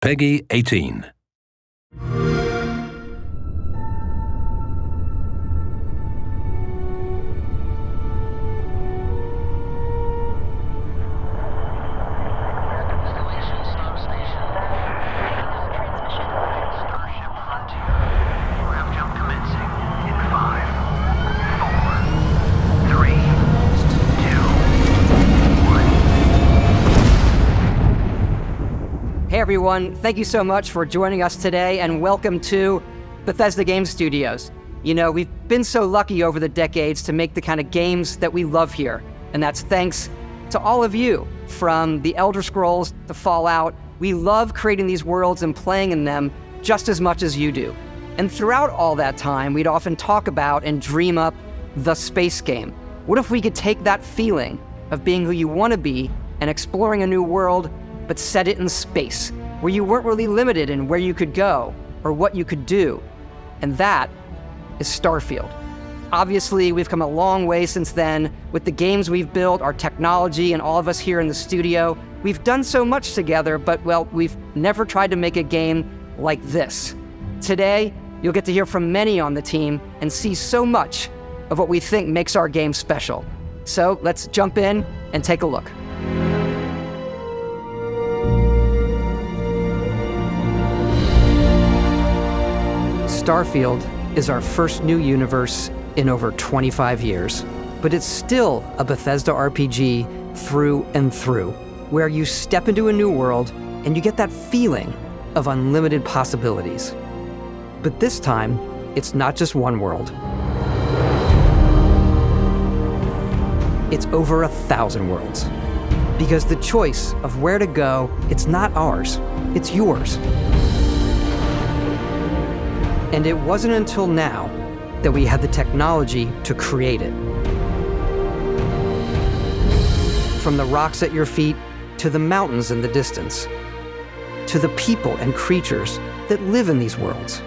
Peggy 18. Hey everyone, thank you so much for joining us today and welcome to Bethesda Game Studios. You know, we've been so lucky over the decades to make the kind of games that we love here, and that's thanks to all of you. From the Elder Scrolls to Fallout, we love creating these worlds and playing in them just as much as you do. And throughout all that time, we'd often talk about and dream up the space game. What if we could take that feeling of being who you want to be and exploring a new world, but set it in space, where you weren't really limited in where you could go or what you could do. And that is Starfield. Obviously, we've come a long way since then with the games we've built, our technology, and all of us here in the studio. We've done so much together, but well, we've never tried to make a game like this. Today, you'll get to hear from many on the team and see so much of what we think makes our game special. So let's jump in and take a look. Starfield is our first new universe in over 25 years, but it's still a Bethesda RPG through and through, where you step into a new world and you get that feeling of unlimited possibilities. But this time, it's not just one world. It's over 1,000 worlds. Because the choice of where to go, it's not ours, it's yours. And it wasn't until now that we had the technology to create it. From the rocks at your feet, to the mountains in the distance, to the people and creatures that live in these worlds.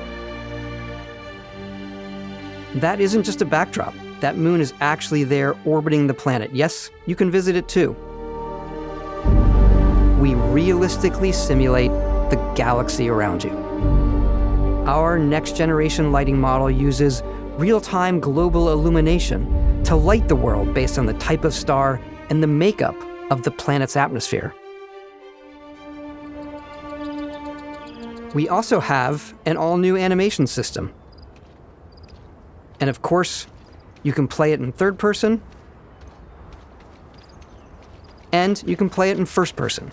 That isn't just a backdrop. That moon is actually there orbiting the planet. Yes, you can visit it too. We realistically simulate the galaxy around you. Our next-generation lighting model uses real-time global illumination to light the world based on the type of star and the makeup of the planet's atmosphere. We also have an all-new animation system. And of course, you can play it in third person, and you can play it in first person.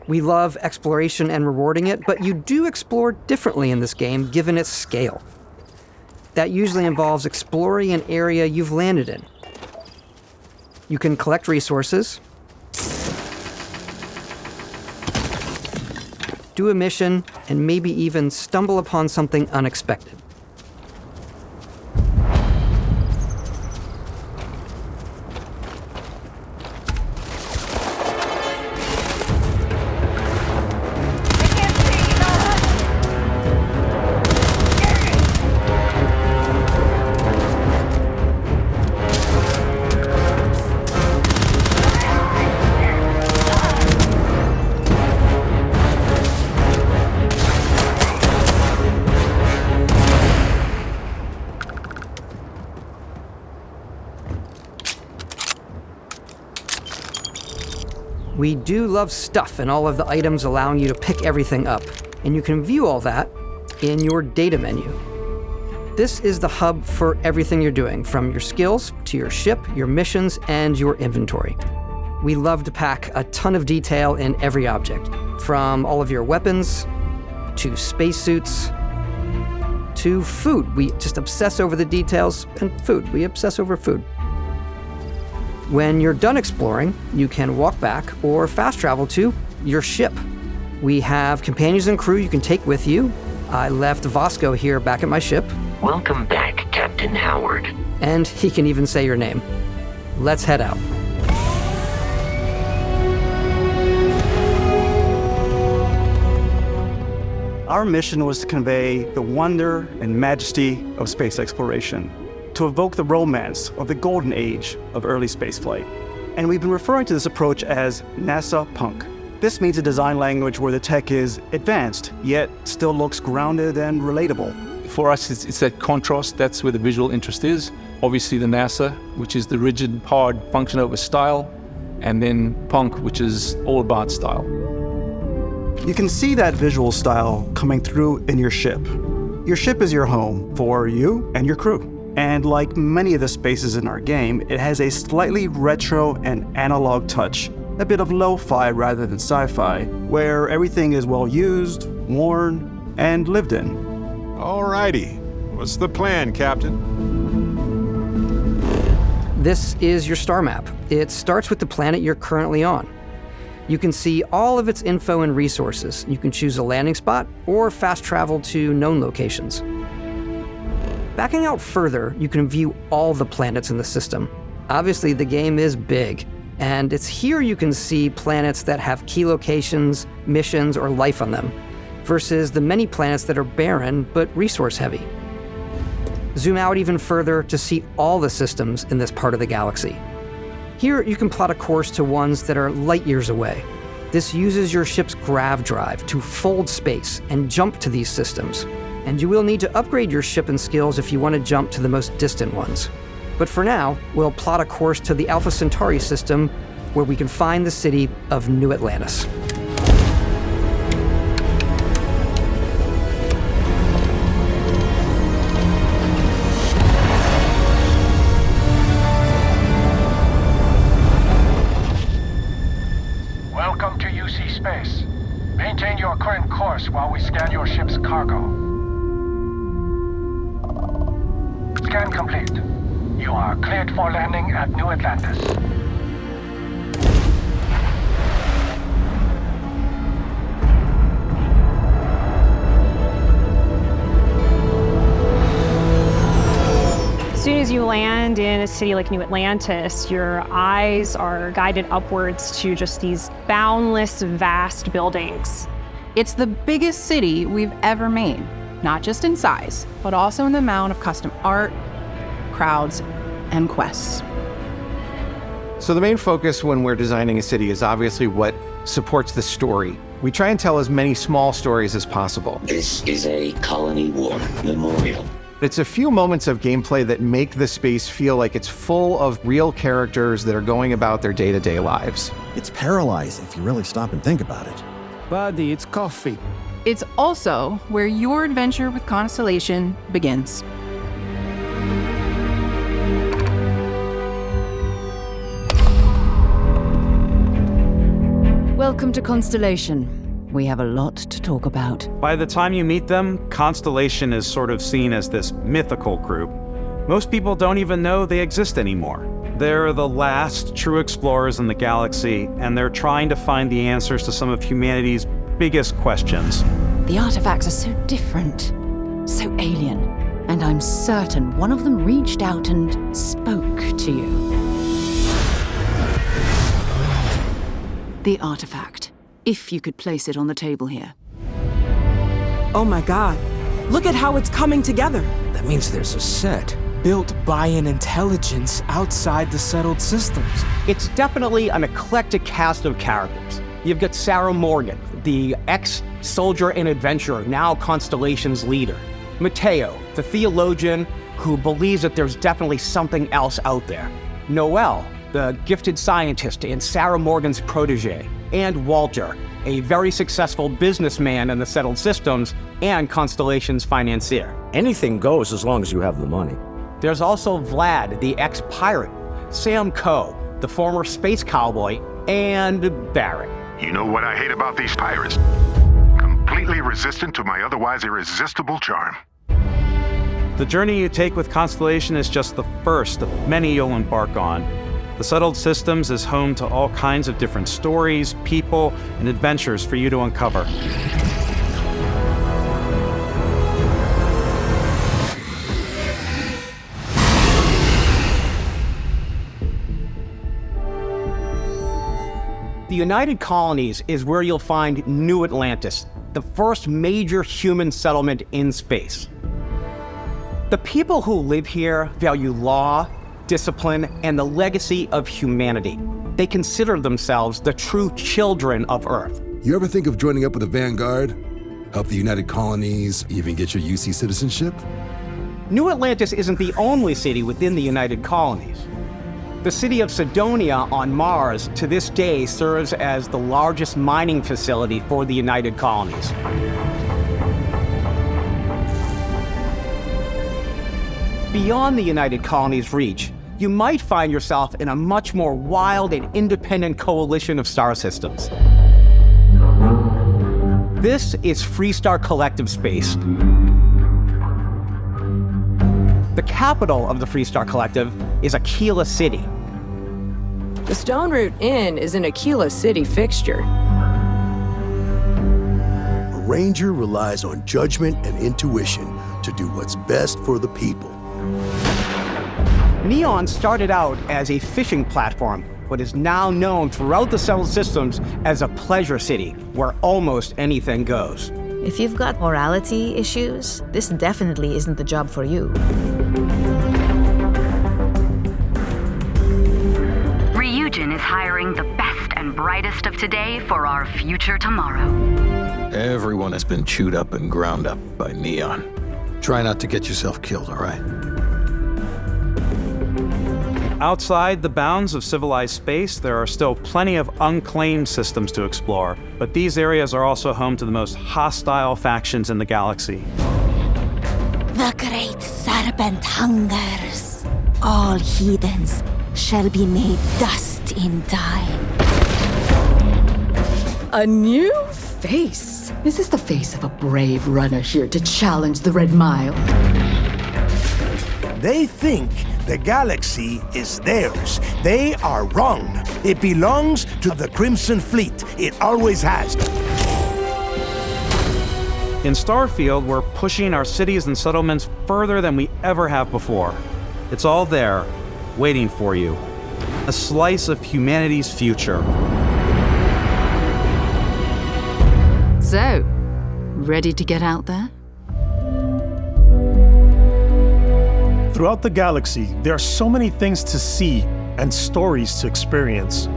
We love exploration and rewarding it, but you do explore differently in this game given its scale. That usually involves exploring an area you've landed in. You can collect resources, do a mission, and maybe even stumble upon something unexpected. We do love stuff and all of the items allowing you to pick everything up, and you can view all that in your data menu. This is the hub for everything you're doing, from your skills to your ship, your missions, and your inventory. We love to pack a ton of detail in every object, from all of your weapons, to spacesuits, to food. We just obsess over the details, and food. We obsess over food. When you're done exploring, you can walk back or fast travel to your ship. We have companions and crew you can take with you. I left Vasco here back at my ship. Welcome back, Captain Howard. And he can even say your name. Let's head out. Our mission was to convey the wonder and majesty of space exploration, to evoke the romance of the golden age of early spaceflight, And we've been referring to this approach as NASA Punk. This means a design language where the tech is advanced, yet still looks grounded and relatable. For us, it's that contrast. That's where the visual interest is. Obviously the NASA, which is the rigid, hard function over style, and then Punk, which is all about style. You can see that visual style coming through in your ship. Your ship is your home for you and your crew. And like many of the spaces in our game, it has a slightly retro and analog touch, a bit of lo-fi rather than sci-fi, where everything is well used, worn, and lived in. Alrighty. What's the plan, Captain? This is your star map. It starts with the planet you're currently on. You can see all of its info and resources. You can choose a landing spot or fast travel to known locations. Backing out further, you can view all the planets in the system. Obviously, the game is big, and it's here you can see planets that have key locations, missions, or life on them, versus the many planets that are barren but resource-heavy. Zoom out even further to see all the systems in this part of the galaxy. Here, you can plot a course to ones that are light years away. This uses your ship's grav drive to fold space and jump to these systems. And you will need to upgrade your ship and skills if you want to jump to the most distant ones. But for now, we'll plot a course to the Alpha Centauri system, where we can find the city of New Atlantis. Welcome to UC Space. Maintain your current course while we scan your ship's cargo. Scan complete. You are cleared for landing at New Atlantis. As soon as you land in a city like New Atlantis, your eyes are guided upwards to just these boundless, vast buildings. It's the biggest city we've ever made, not just in size, but also in the amount of custom art, crowds, and quests. So the main focus when we're designing a city is obviously what supports the story. We try and tell as many small stories as possible. This is a colony war memorial. It's a few moments of gameplay that make the space feel like it's full of real characters that are going about their day-to-day lives. It's paralyzing if you really stop and think about it. Buddy, it's coffee. It's also where your adventure with Constellation begins. Welcome to Constellation. We have a lot to talk about. By the time you meet them, Constellation is sort of seen as this mythical group. Most people don't even know they exist anymore. They're the last true explorers in the galaxy, and they're trying to find the answers to some of humanity's biggest questions. The artifacts are so different, so alien, and I'm certain one of them reached out and spoke to you. The artifact, if you could place it on the table here. Oh my god, look at how it's coming together. That means there's a set built by an intelligence outside the settled systems. It's definitely an eclectic cast of characters. You've got Sarah Morgan, the ex-soldier and adventurer, now Constellation's leader. Mateo, the theologian who believes that there's definitely something else out there. Noel, the gifted scientist and Sarah Morgan's protege. And Walter, a very successful businessman in the settled systems and Constellation's financier. Anything goes as long as you have the money. There's also Vlad, the ex-pirate, Sam Coe, the former space cowboy, and Barrett. You know what I hate about these pirates? Completely resistant to my otherwise irresistible charm. The journey you take with Constellation is just the first of many you'll embark on. The Settled Systems is home to all kinds of different stories, people, and adventures for you to uncover. The United Colonies is where you'll find New Atlantis, the first major human settlement in space. The people who live here value law, discipline, and the legacy of humanity. They consider themselves the true children of Earth. You ever think of joining up with the Vanguard? Help the United Colonies, even get your UC citizenship? New Atlantis isn't the only city within the United Colonies. The city of Sidonia on Mars to this day serves as the largest mining facility for the United Colonies. Beyond the United Colonies' reach, you might find yourself in a much more wild and independent coalition of star systems. This is Freestar Collective Space. The capital of the Freestar Collective is Aquila City. The Stone Root Inn is an Aquila City fixture. A ranger relies on judgment and intuition to do what's best for the people. Neon started out as a fishing platform, but is now known throughout the settled systems as a pleasure city, where almost anything goes. If you've got morality issues, this definitely isn't the job for you. Ryujin is hiring the best and brightest of today for our future tomorrow. Everyone has been chewed up and ground up by Neon. Try not to get yourself killed, all right? Outside the bounds of civilized space, there are still plenty of unclaimed systems to explore, but these areas are also home to the most hostile factions in the galaxy. The great serpent hungers. All heathens shall be made dust in time. A new face. Is this the face of a brave runner here to challenge the Red Mile? They think the galaxy is theirs. They are wrong. It belongs to the Crimson Fleet. It always has. In Starfield, we're pushing our cities and settlements further than we ever have before. It's all there, waiting for you. A slice of humanity's future. So, ready to get out there? Throughout the galaxy, there are so many things to see and stories to experience.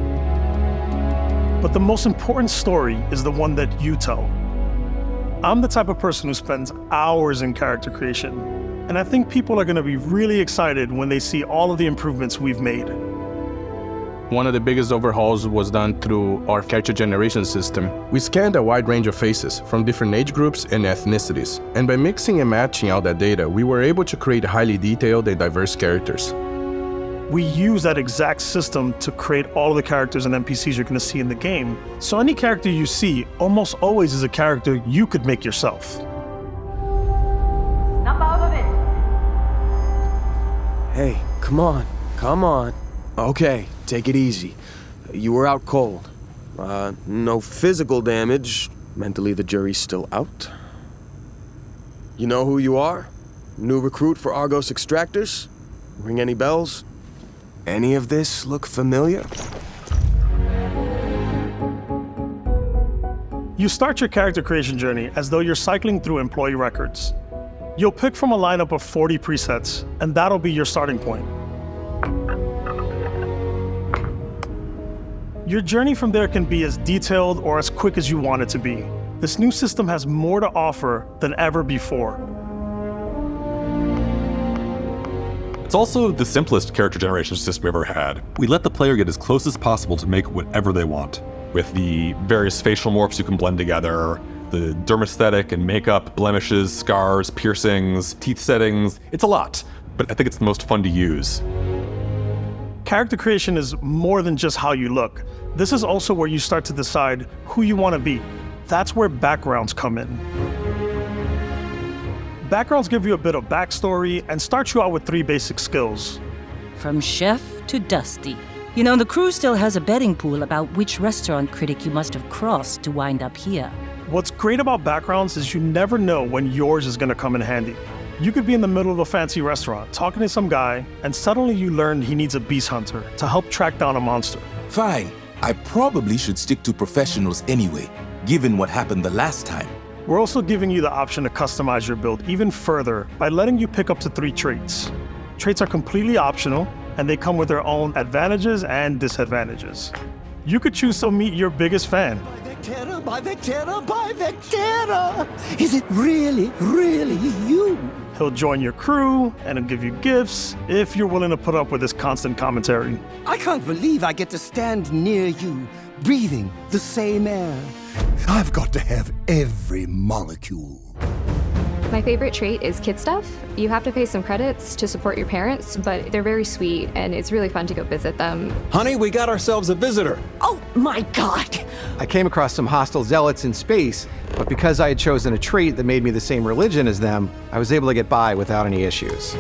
But the most important story is the one that you tell. I'm the type of person who spends hours in character creation, and I think people are going to be really excited when they see all of the improvements we've made. One of the biggest overhauls was done through our character generation system. We scanned a wide range of faces from different age groups and ethnicities, and by mixing and matching all that data, we were able to create highly detailed and diverse characters. We use that exact system to create all of the characters and NPCs you're going to see in the game. So any character you see almost always is a character you could make yourself. Snap out of it! Hey, come on. Okay, take it easy. You were out cold. No physical damage. Mentally, the jury's still out. You know who you are? New recruit for Argos Extractors? Ring any bells? Any of this look familiar? You start your character creation journey as though you're cycling through employee records. You'll pick from a lineup of 40 presets, and that'll be your starting point. Your journey from there can be as detailed or as quick as you want it to be. This new system has more to offer than ever before. It's also the simplest character generation system we've ever had. We let the player get as close as possible to make whatever they want. With the various facial morphs you can blend together, the dermesthetic and makeup, blemishes, scars, piercings, teeth settings. It's a lot, but I think it's the most fun to use. Character creation is more than just how you look. This is also where you start to decide who you want to be. That's where backgrounds come in. Backgrounds give you a bit of backstory and start you out with 3 basic skills. From chef to Dusty. You know, the crew still has a betting pool about which restaurant critic you must have crossed to wind up here. What's great about backgrounds is you never know when yours is going to come in handy. You could be in the middle of a fancy restaurant talking to some guy, and suddenly you learn he needs a beast hunter to help track down a monster. Fine. I probably should stick to professionals anyway, given what happened the last time. We're also giving you the option to customize your build even further by letting you pick up to 3 traits. Traits are completely optional, and they come with their own advantages and disadvantages. You could choose to meet your biggest fan. By Vectera! Is it really you? He'll join your crew, and he'll give you gifts if you're willing to put up with his constant commentary. I can't believe I get to stand near you, breathing the same air. I've got to have every molecule. My favorite trait is kid stuff. You have to pay some credits to support your parents, but they're very sweet, and it's really fun to go visit them. Honey, we got ourselves a visitor. Oh my god! I came across some hostile zealots in space, but because I had chosen a trait that made me the same religion as them, I was able to get by without any issues.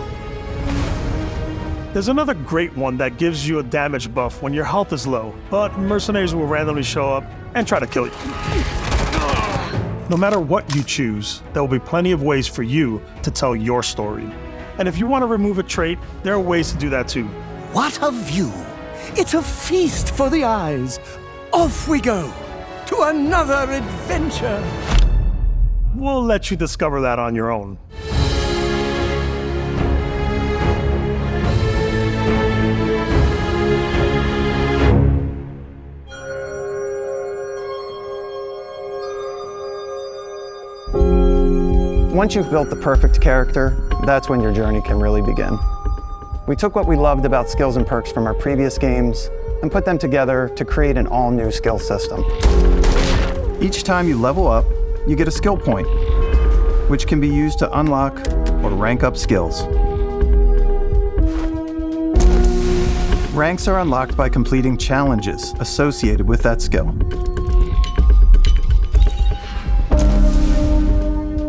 There's another great one that gives you a damage buff when your health is low, but mercenaries will randomly show up and try to kill you. No matter what you choose, there will be plenty of ways for you to tell your story. And if you want to remove a trait, there are ways to do that too. What a view! It's a feast for the eyes. Off we go to another adventure. We'll let you discover that on your own. Once you've built the perfect character, that's when your journey can really begin. We took what we loved about skills and perks from our previous games and put them together to create an all-new skill system. Each time you level up, you get a skill point, which can be used to unlock or rank up skills. Ranks are unlocked by completing challenges associated with that skill.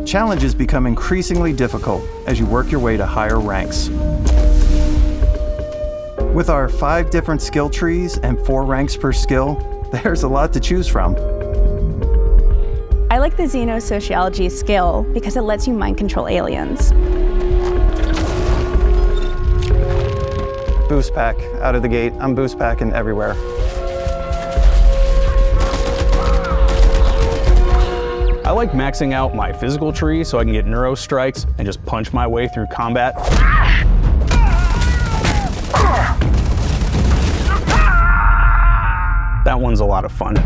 Challenges become increasingly difficult as you work your way to higher ranks. With our 5 different skill trees and 4 ranks per skill, there's a lot to choose from. I like the Xenosociology skill because it lets you mind control aliens. Boost pack out of the gate. I'm boost packing everywhere. I like maxing out my physical tree so I can get neuro strikes and just punch my way through combat. That one's a lot of fun.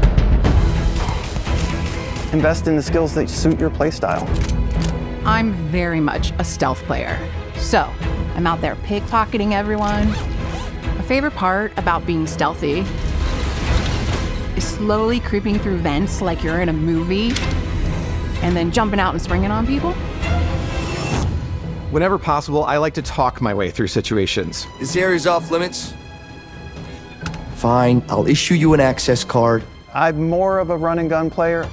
Invest in the skills that suit your playstyle. I'm very much a stealth player. So, I'm out there pickpocketing everyone. My favorite part about being stealthy is slowly creeping through vents like you're in a movie and then jumping out and springing on people. Whenever possible, I like to talk my way through situations. This area's off limits. Fine, I'll issue you an access card. I'm more of a run and gun player.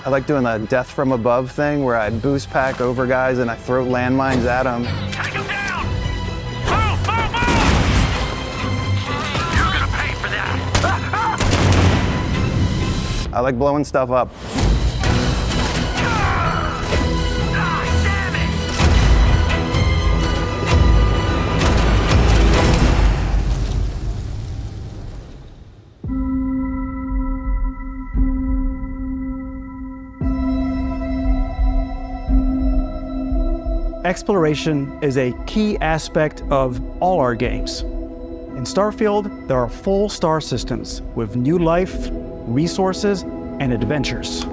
I like doing the death from above thing where I boost pack over guys and I throw landmines at them. I like blowing stuff up. Exploration is a key aspect of all our games. In Starfield, there are full star systems with new life, resources, and adventures.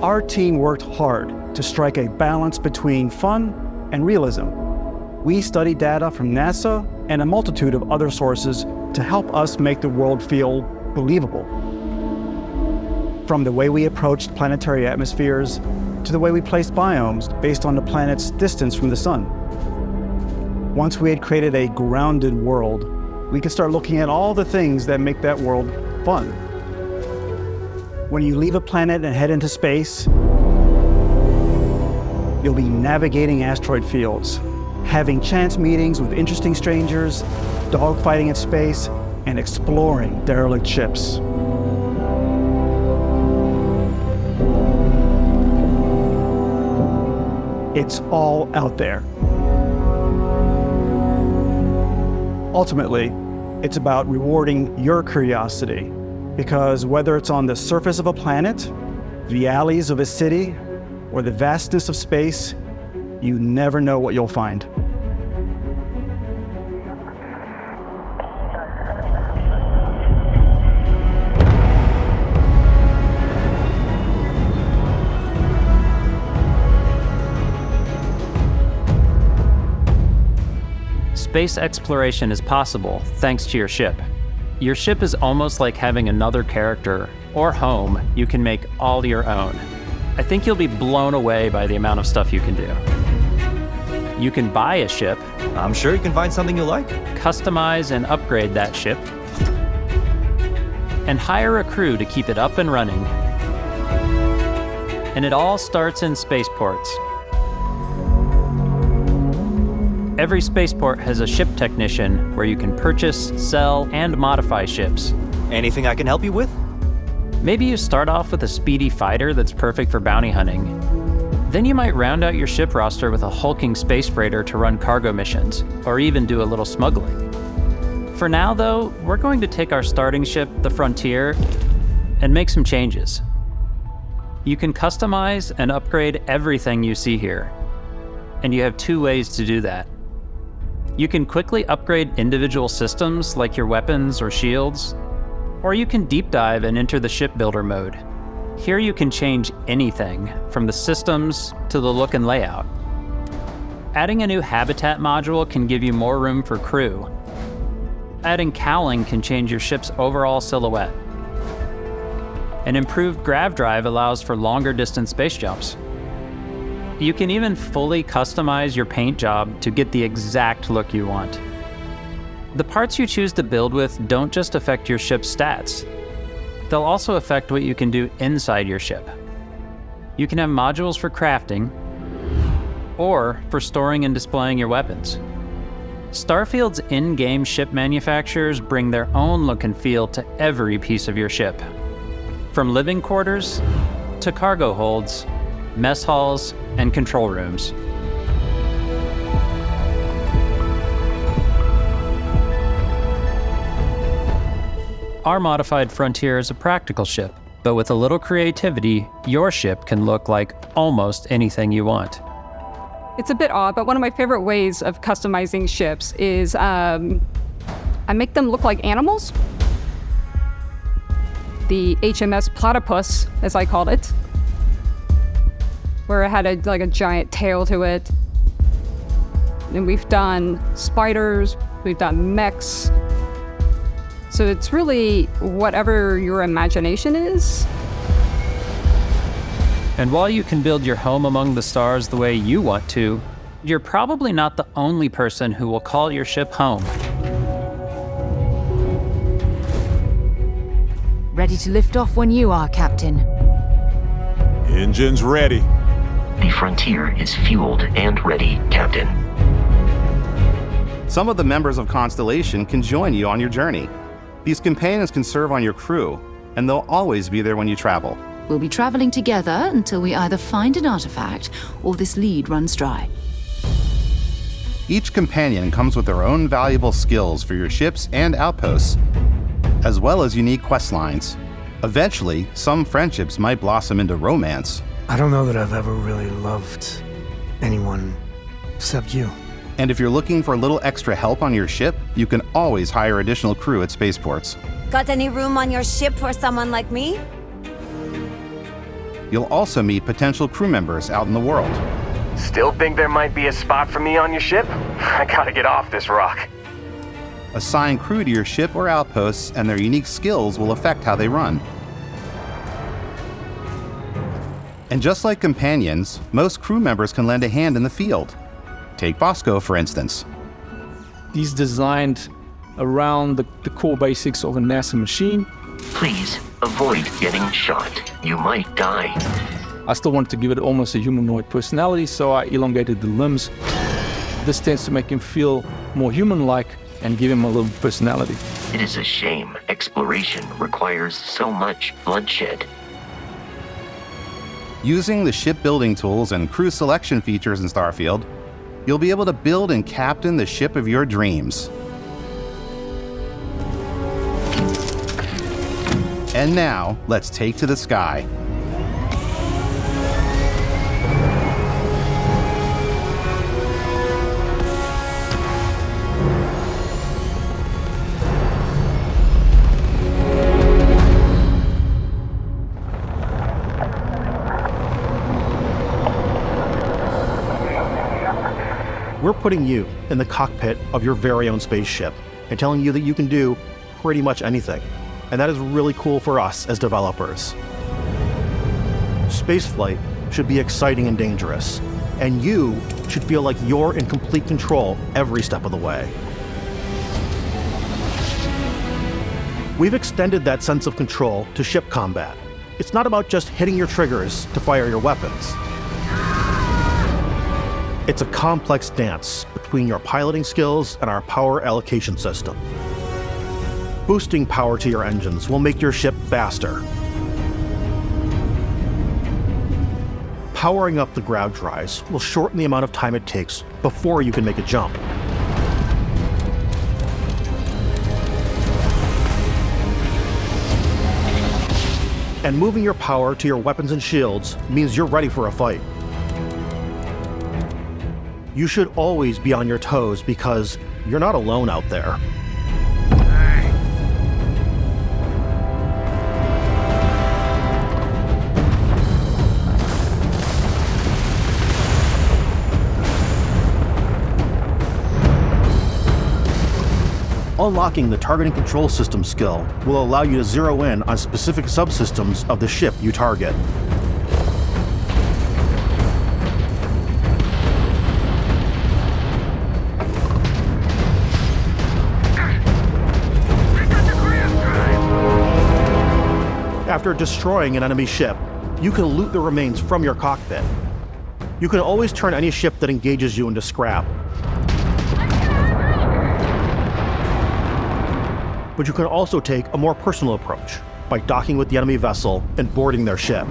Our team worked hard to strike a balance between fun and realism. We studied data from NASA and a multitude of other sources to help us make the world feel believable. From the way we approached planetary atmospheres to the way we placed biomes based on the planet's distance from the sun. Once we had created a grounded world, we could start looking at all the things that make that world fun. When you leave a planet and head into space, you'll be navigating asteroid fields, having chance meetings with interesting strangers, dogfighting in space, and exploring derelict ships. It's all out there. Ultimately, it's about rewarding your curiosity, because whether it's on the surface of a planet, the alleys of a city, or the vastness of space, you never know what you'll find. Space exploration is possible thanks to your ship. Your ship is almost like having another character or home you can make all your own. I think you'll be blown away by the amount of stuff you can do. You can buy a ship. I'm sure you can find something you like. Customize and upgrade that ship. And hire a crew to keep it up and running. And it all starts in spaceports. Every spaceport has a ship technician where you can purchase, sell, and modify ships. Anything I can help you with? Maybe you start off with a speedy fighter that's perfect for bounty hunting. Then you might round out your ship roster with a hulking space freighter to run cargo missions, or even do a little smuggling. For now, though, we're going to take our starting ship, the Frontier, and make some changes. You can customize and upgrade everything you see here, and you have two ways to do that. You can quickly upgrade individual systems like your weapons or shields, or you can deep dive and enter the shipbuilder mode. Here you can change anything, from the systems to the look and layout. Adding a new habitat module can give you more room for crew. Adding cowling can change your ship's overall silhouette. An improved grav drive allows for longer distance space jumps. You can even fully customize your paint job to get the exact look you want. The parts you choose to build with don't just affect your ship's stats. They'll also affect what you can do inside your ship. You can have modules for crafting, or for storing and displaying your weapons. Starfield's in-game ship manufacturers bring their own look and feel to every piece of your ship. From living quarters to cargo holds, mess halls, and control rooms. Our modified Frontier is a practical ship, but with a little creativity, your ship can look like almost anything you want. It's a bit odd, but one of my favorite ways of customizing ships is I make them look like animals. The HMS Platypus, as I called it, where it had a giant tail to it. And we've done spiders, we've done mechs. So it's really whatever your imagination is. And while you can build your home among the stars the way you want to, you're probably not the only person who will call your ship home. Ready to lift off when you are, Captain. Engines ready. The Frontier is fueled and ready, Captain. Some of the members of Constellation can join you on your journey. These companions can serve on your crew, and they'll always be there when you travel. We'll be traveling together until we either find an artifact or this lead runs dry. Each companion comes with their own valuable skills for your ships and outposts, as well as unique quest lines. Eventually, some friendships might blossom into romance. I don't know that I've ever really loved anyone except you. And if you're looking for a little extra help on your ship, you can always hire additional crew at spaceports. Got any room on your ship for someone like me? You'll also meet potential crew members out in the world. Still think there might be a spot for me on your ship? I gotta get off this rock. Assign crew to your ship or outposts, and their unique skills will affect how they run. And just like companions, most crew members can lend a hand in the field. Take Bosco, for instance. He's designed around the core basics of a NASA machine. Please avoid getting shot. You might die. I still wanted to give it almost a humanoid personality, so I elongated the limbs. This tends to make him feel more human-like and give him a little personality. It is a shame exploration requires so much bloodshed. Using the shipbuilding tools and crew selection features in Starfield, you'll be able to build and captain the ship of your dreams. And now, let's take to the sky. We're putting you in the cockpit of your very own spaceship and telling you that you can do pretty much anything. And that is really cool for us as developers. Spaceflight should be exciting and dangerous, and you should feel like you're in complete control every step of the way. We've extended that sense of control to ship combat. It's not about just hitting your triggers to fire your weapons. It's a complex dance between your piloting skills and our power allocation system. Boosting power to your engines will make your ship faster. Powering up the grav drives will shorten the amount of time it takes before you can make a jump. And moving your power to your weapons and shields means you're ready for a fight. You should always be on your toes because you're not alone out there. Unlocking the targeting control system skill will allow you to zero in on specific subsystems of the ship you target. After destroying an enemy ship, you can loot the remains from your cockpit. You can always turn any ship that engages you into scrap. But you can also take a more personal approach by docking with the enemy vessel and boarding their ship.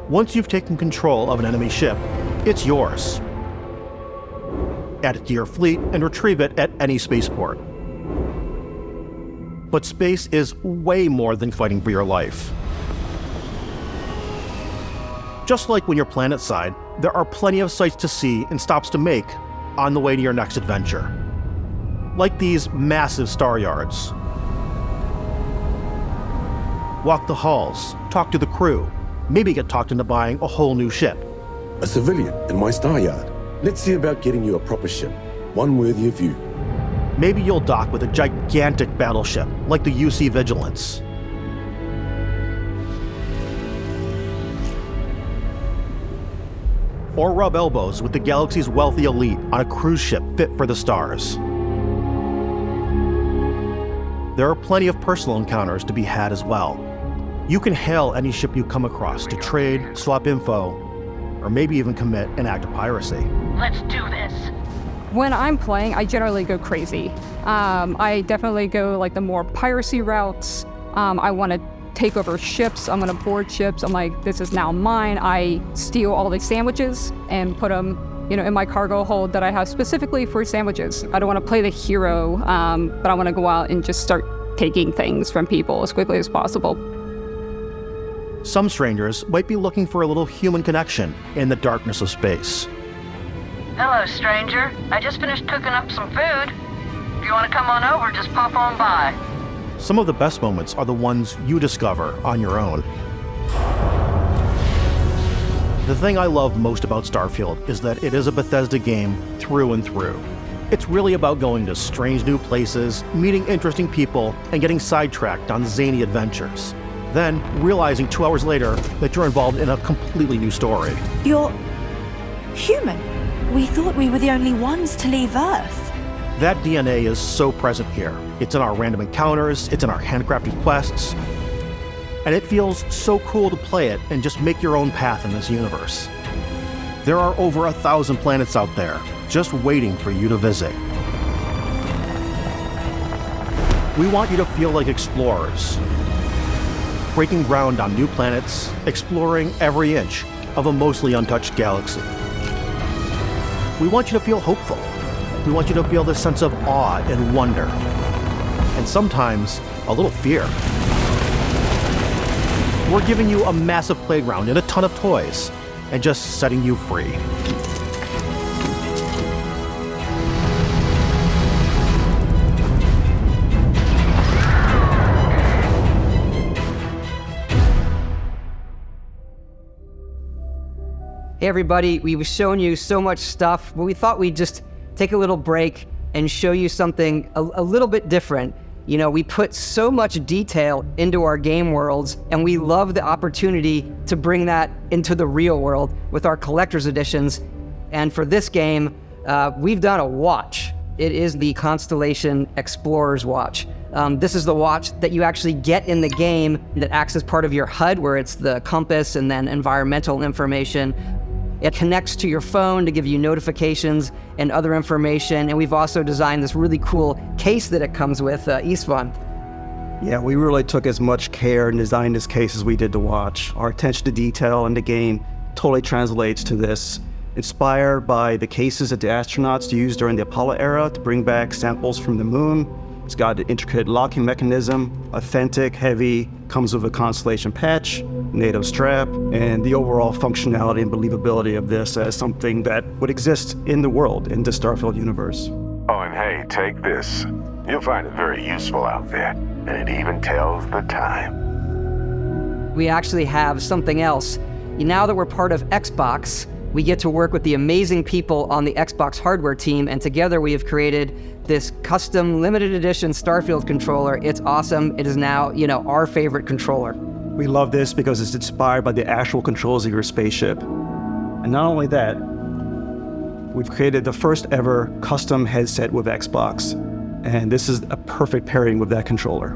Once you've taken control of an enemy ship, it's yours. Add it to your fleet and retrieve it at any spaceport. But space is way more than fighting for your life. Just like when you're planetside, there are plenty of sights to see and stops to make on the way to your next adventure. Like these massive star yards. Walk the halls, talk to the crew, maybe get talked into buying a whole new ship. A civilian in my star yard. Let's see about getting you a proper ship, one worthy of you. Maybe you'll dock with a gigantic battleship, like the UC Vigilance. Or rub elbows with the galaxy's wealthy elite on a cruise ship fit for the stars. There are plenty of personal encounters to be had as well. You can hail any ship you come across to trade, swap info, or maybe even commit an act of piracy. Let's do this. When I'm playing, I generally go crazy. I definitely go like the more piracy routes. I want to take over ships. I'm going to board ships. I'm like, this is now mine. I steal all the sandwiches and put them, in my cargo hold that I have specifically for sandwiches. I don't want to play the hero, but I want to go out and just start taking things from people as quickly as possible. Some strangers might be looking for a little human connection in the darkness of space. Hello, stranger. I just finished cooking up some food. If you want to come on over, just pop on by. Some of the best moments are the ones you discover on your own. The thing I love most about Starfield is that it is a Bethesda game through and through. It's really about going to strange new places, meeting interesting people, and getting sidetracked on zany adventures. Then realizing 2 hours later that you're involved in a completely new story. You're human. We thought we were the only ones to leave Earth. That DNA is so present here. It's in our random encounters, it's in our handcrafted quests, and it feels so cool to play it and just make your own path in this universe. There are over 1,000 planets out there, just waiting for you to visit. We want you to feel like explorers, breaking ground on new planets, exploring every inch of a mostly untouched galaxy. We want you to feel hopeful. We want you to feel this sense of awe and wonder, and sometimes a little fear. We're giving you a massive playground and a ton of toys, and just setting you free. Hey everybody, we've shown you so much stuff, but we thought we'd just take a little break and show you something a little bit different. You know, we put so much detail into our game worlds, and we love the opportunity to bring that into the real world with our collector's editions. And for this game, we've done a watch. It is the Constellation Explorer's Watch. This is the watch that you actually get in the game that acts as part of your HUD, where it's the compass and then environmental information. It connects to your phone to give you notifications and other information. And we've also designed this really cool case that it comes with, Istvan. Yeah, we really took as much care in designing this case as we did the watch. Our attention to detail in the game totally translates to this. Inspired by the cases that the astronauts used during the Apollo era to bring back samples from the moon. It's got an intricate locking mechanism, authentic, heavy, comes with a Constellation patch, NATO strap, and the overall functionality and believability of this as something that would exist in the world, in the Starfield universe. Oh, and hey, take this. You'll find it very useful out there, and it even tells the time. We actually have something else. Now that we're part of Xbox, we get to work with the amazing people on the Xbox hardware team, and together we have created this custom limited edition Starfield controller. It's awesome. It is now, our favorite controller. We love this because it's inspired by the actual controls of your spaceship. And not only that, we've created the first ever custom headset with Xbox. And this is a perfect pairing with that controller.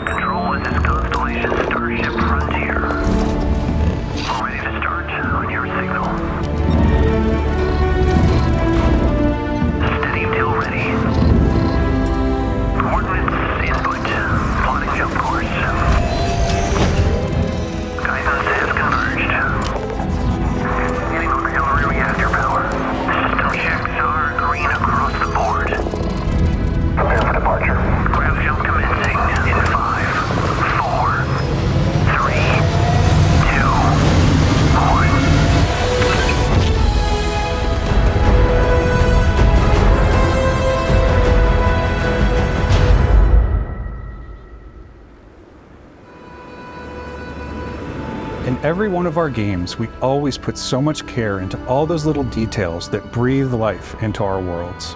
Control, this is Constellation Starship Frontier. Ready to start on your signal. Steady till ready. Coordinates input. Plotting jump course. Guidance has converged. Getting auxiliary reactor power. System checks are green across the board. Prepare for departure. Grav jump commencing in 5, 4, 3, 2, 1. In every one of our games, we always put so much care into all those little details that breathe life into our worlds.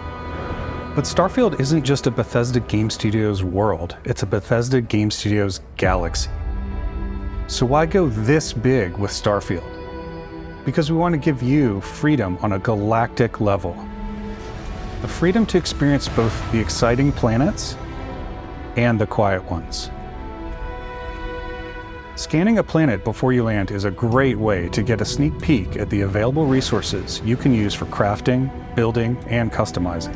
But Starfield isn't just a Bethesda Game Studios world, it's a Bethesda Game Studios galaxy. So why go this big with Starfield? Because we want to give you freedom on a galactic level. The freedom to experience both the exciting planets and the quiet ones. Scanning a planet before you land is a great way to get a sneak peek at the available resources you can use for crafting, building, and customizing.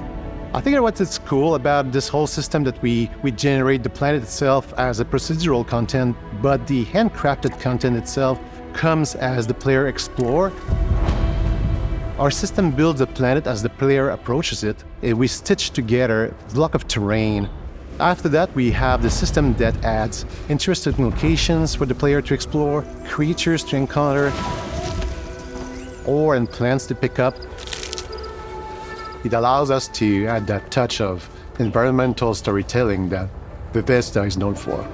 I think what's cool about this whole system that we generate the planet itself as a procedural content, but the handcrafted content itself comes as the player explore. Our system builds the planet as the player approaches it. We stitch together a block of terrain. After that, we have the system that adds interesting locations for the player to explore, creatures to encounter, ore and plants to pick up. It allows us to add that touch of environmental storytelling that Bethesda is known for.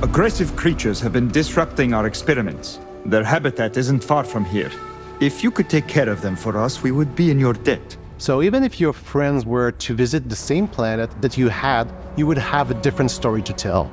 Aggressive creatures have been disrupting our experiments. Their habitat isn't far from here. If you could take care of them for us, we would be in your debt. So even if your friends were to visit the same planet that you had, you would have a different story to tell.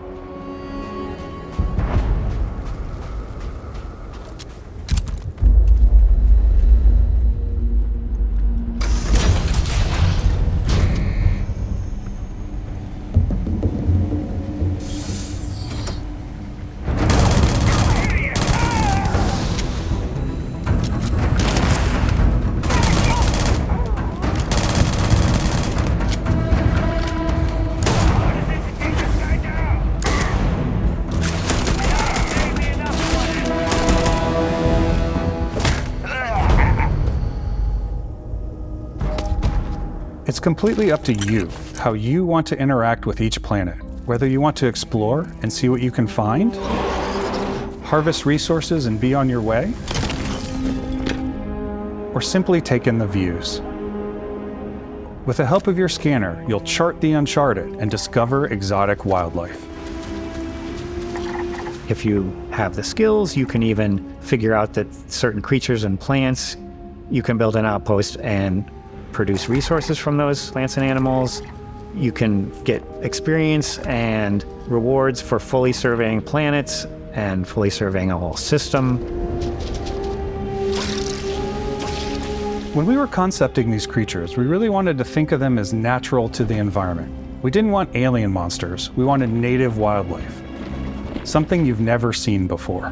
It's completely up to you how you want to interact with each planet, whether you want to explore and see what you can find, harvest resources and be on your way, or simply take in the views. With the help of your scanner, you'll chart the uncharted and discover exotic wildlife. If you have the skills, you can even figure out that certain creatures and plants, you can build an outpost and produce resources from those plants and animals. You can get experience and rewards for fully surveying planets and fully surveying a whole system. When we were concepting these creatures, we really wanted to think of them as natural to the environment. We didn't want alien monsters, we wanted native wildlife. Something you've never seen before.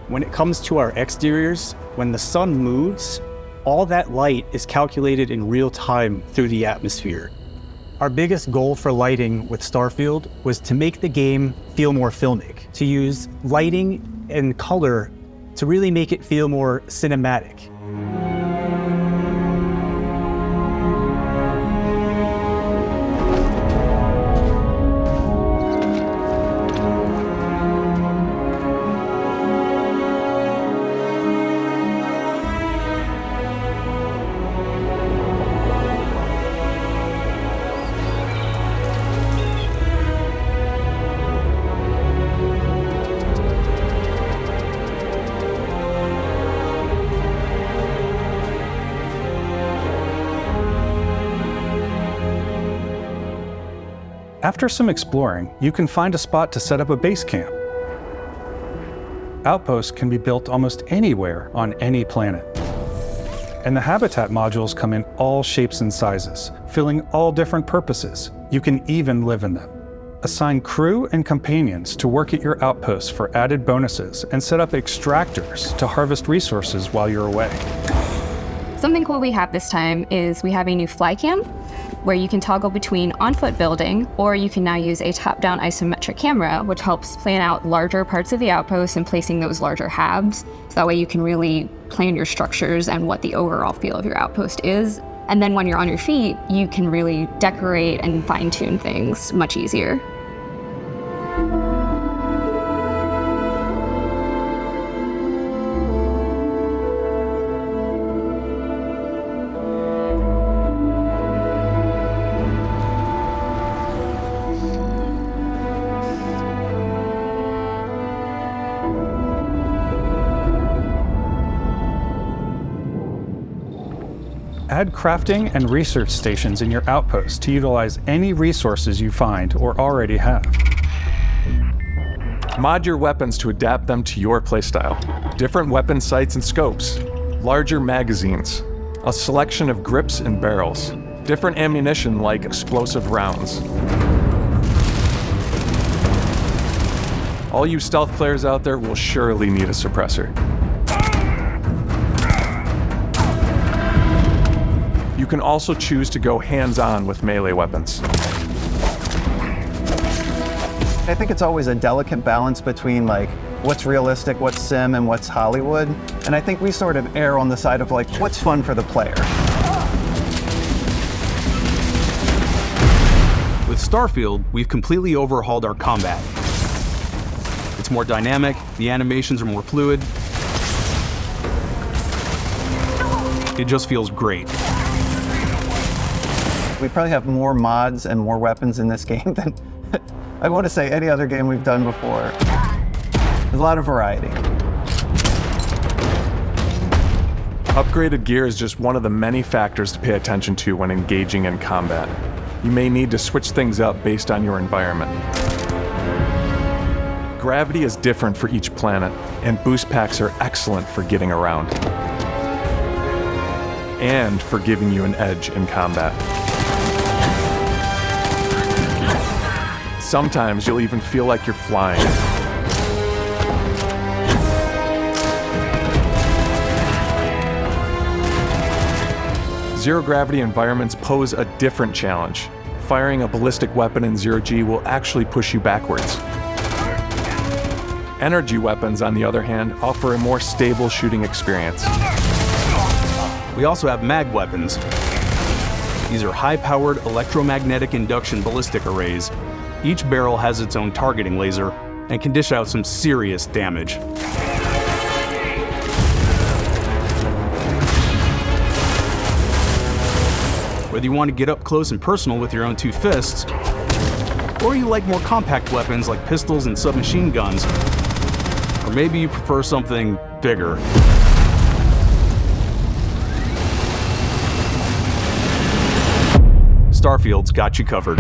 When it comes to our exteriors, when the sun moves, all that light is calculated in real time through the atmosphere. Our biggest goal for lighting with Starfield was to make the game feel more filmic, to use lighting and color to really make it feel more cinematic. After some exploring, you can find a spot to set up a base camp. Outposts can be built almost anywhere on any planet. And the habitat modules come in all shapes and sizes, filling all different purposes. You can even live in them. Assign crew and companions to work at your outposts for added bonuses and set up extractors to harvest resources while you're away. Something cool we have this time is we have a new fly cam where you can toggle between on-foot building, or you can now use a top-down isometric camera, which helps plan out larger parts of the outpost and placing those larger halves. So that way you can really plan your structures and what the overall feel of your outpost is. And then when you're on your feet, you can really decorate and fine-tune things much easier. Add crafting and research stations in your outpost to utilize any resources you find or already have. Mod your weapons to adapt them to your playstyle. Different weapon sights and scopes, larger magazines, a selection of grips and barrels, different ammunition like explosive rounds. All you stealth players out there will surely need a suppressor. You can also choose to go hands-on with melee weapons. I think it's always a delicate balance between like what's realistic, what's sim, and what's Hollywood. And I think we sort of err on the side of like what's fun for the player. With Starfield, we've completely overhauled our combat. It's more dynamic, the animations are more fluid. It just feels great. We probably have more mods and more weapons in this game than I want to say any other game we've done before. There's a lot of variety. Upgraded gear is just one of the many factors to pay attention to when engaging in combat. You may need to switch things up based on your environment. Gravity is different for each planet, and boost packs are excellent for getting around. And for giving you an edge in combat. Sometimes you'll even feel like you're flying. Zero-gravity environments pose a different challenge. Firing a ballistic weapon in zero-G will actually push you backwards. Energy weapons, on the other hand, offer a more stable shooting experience. We also have mag weapons. These are high-powered electromagnetic induction ballistic arrays. Each barrel has its own targeting laser and can dish out some serious damage. Whether you want to get up close and personal with your own two fists, Or you like more compact weapons like pistols and submachine guns. Or maybe you prefer something bigger. Starfield's got you covered.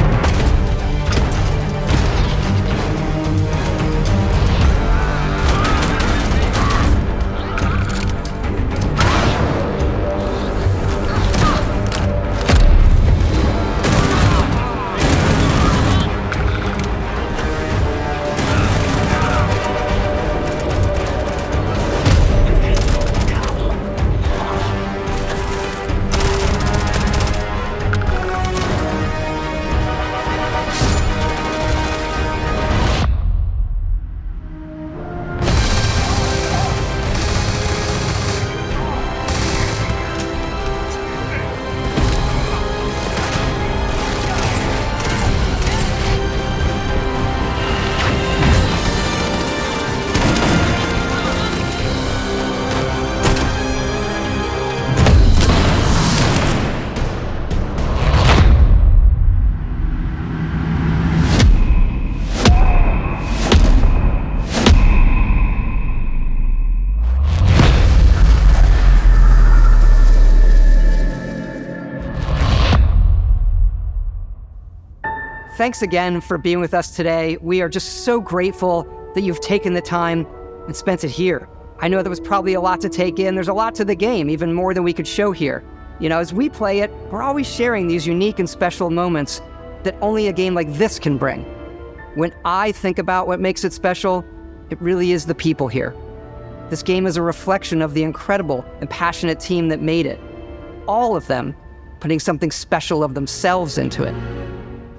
Thanks again for being with us today. We are just so grateful that you've taken the time and spent it here. I know there was probably a lot to take in. There's a lot to the game, even more than we could show here. You know, as we play it, we're always sharing these unique and special moments that only a game like this can bring. When I think about what makes it special, it really is the people here. This game is a reflection of the incredible and passionate team that made it. All of them putting something special of themselves into it.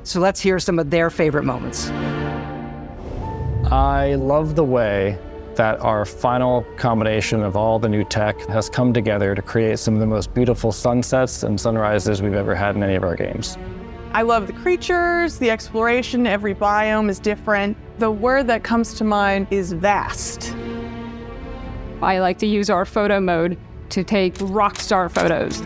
So let's hear some of their favorite moments. I love the way that our final combination of all the new tech has come together to create some of the most beautiful sunsets and sunrises we've ever had in any of our games. I love the creatures, the exploration, every biome is different. The word that comes to mind is vast. I like to use our photo mode to take rock star photos.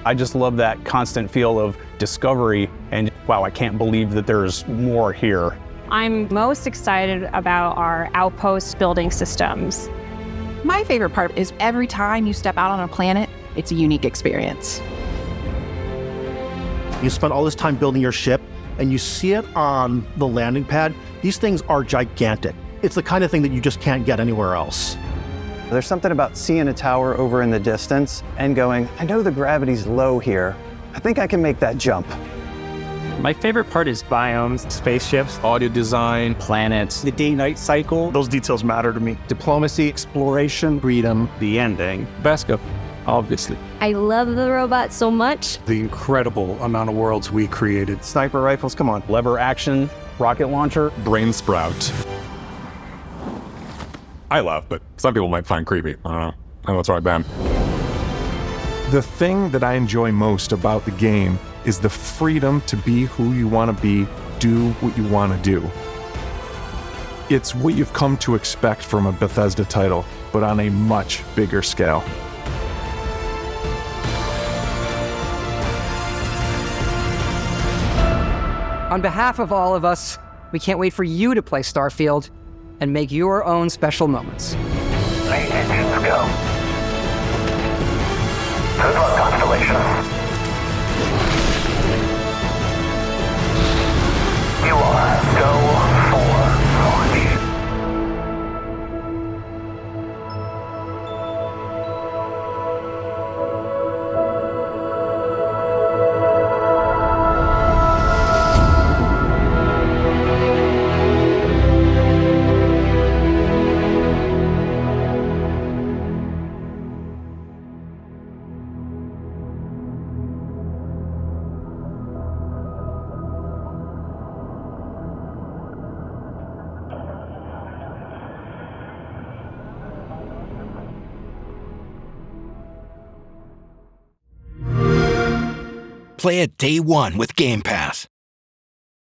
I just love that constant feel of discovery and wow, I can't believe that there's more here. I'm most excited about our Outpost building systems. My favorite part is every time you step out on a planet, it's a unique experience. You spend all this time building your ship and you see it on the landing pad. These things are gigantic. It's the kind of thing that you just can't get anywhere else. There's something about seeing a tower over in the distance and going, I know the gravity's low here. I think I can make that jump. My favorite part is biomes, spaceships, audio design, planets. The day-night cycle. Those details matter to me. Diplomacy, exploration, freedom, the ending. Basco, obviously. I love the robot so much. The incredible amount of worlds we created. Sniper rifles, come on. Lever action, rocket launcher. Brain sprout. I love, but some people might find creepy. I don't know. I know it's right, Ben. The thing that I enjoy most about the game is the freedom to be who you want to be, do what you want to do. It's what you've come to expect from a Bethesda title, but on a much bigger scale. On behalf of all of us, we can't wait for you to play Starfield and make your own special moments. Main engines go. Good luck, Constellation. You are go for launch. Play it day one with Game Pass.